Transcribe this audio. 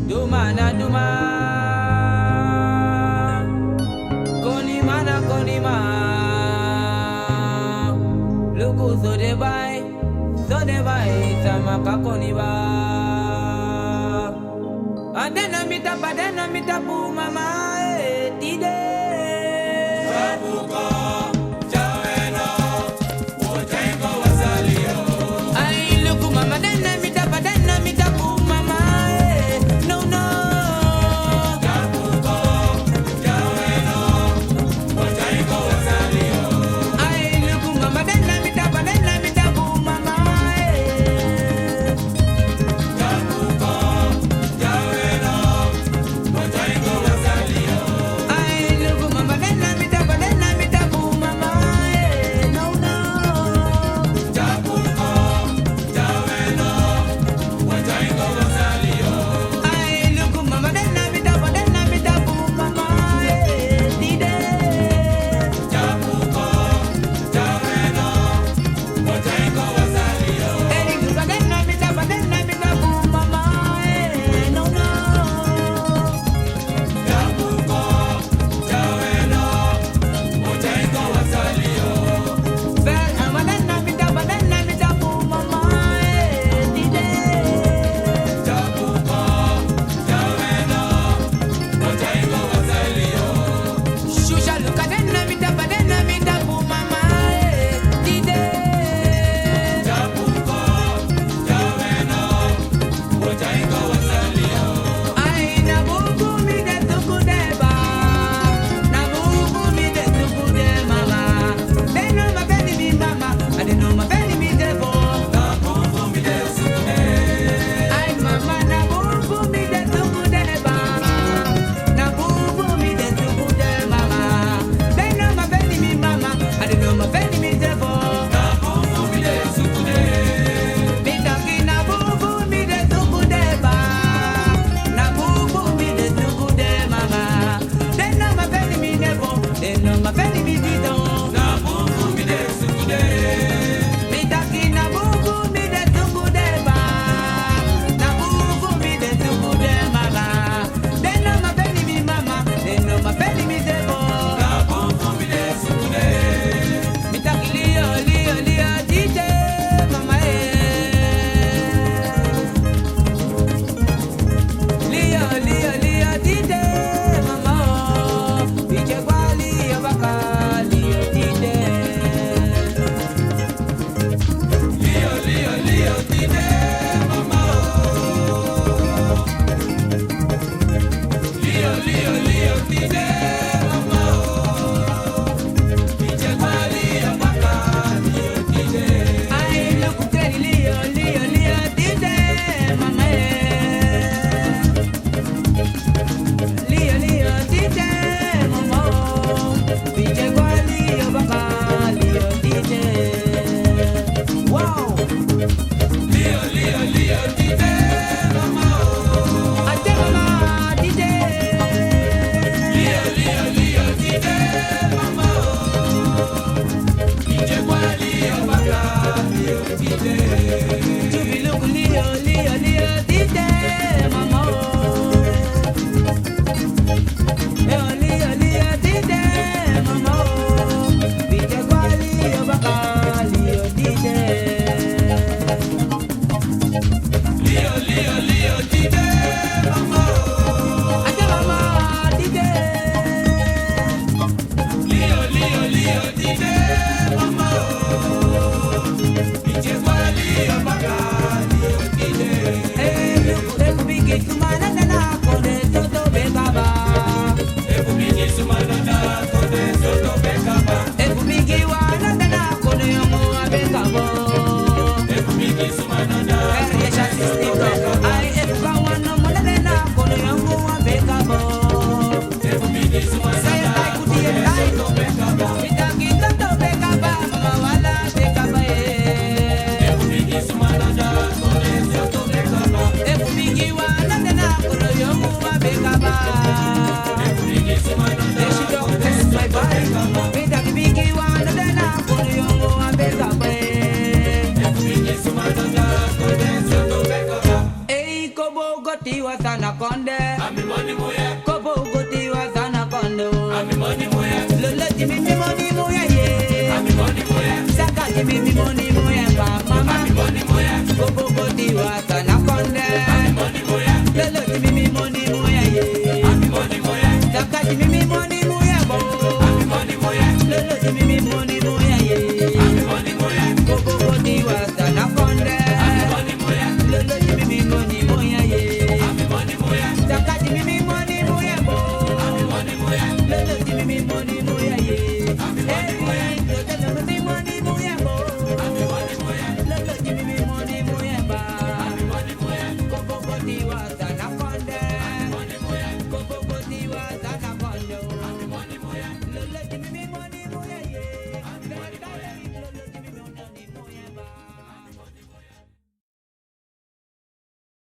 Duma na duma, konima na konima. Luku so de bai, tamaka koniba. Adena mita pu mama tide. Sabuko, chaweno, wotengo wasalio. Ay luku mama dena mita pu mama no no. Sabuko, chaweno, wotengo wasalio. Ay luku mama dena mita pu mama Sabuko, chaweno, wotengo wasalio. gotiwa sana konde. Ami money moya. Kobo gotiwa sana kondo. Ami money moya. Lolo jimi mi money moya ye. Ami money moya. Saka jimi mi money moya ba mama. Ami money moya. Kobo gotiwa sana.